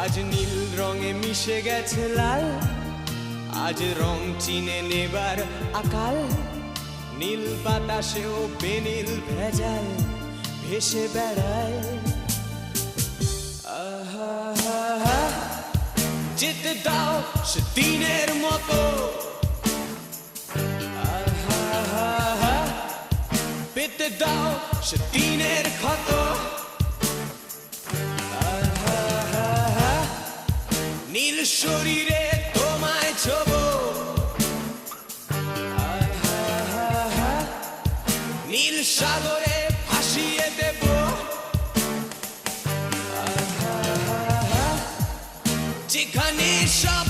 আজ নীল রঙে মিশে গেছে লাল, আজ রং চিনে নেবার আকাল। নীল বাতাসেও বেনীল ভেজাল ভেসে বেড়ায়। আহা, যেতে দাও সে দিনের মতো, আহা, পেতে দাও সে দিনের ক্ষত। আহা, নীল শরীরে তোমায় ছোবো, আহা, নীল সাগরে ভাসিয়ে দেব। যেখানে সব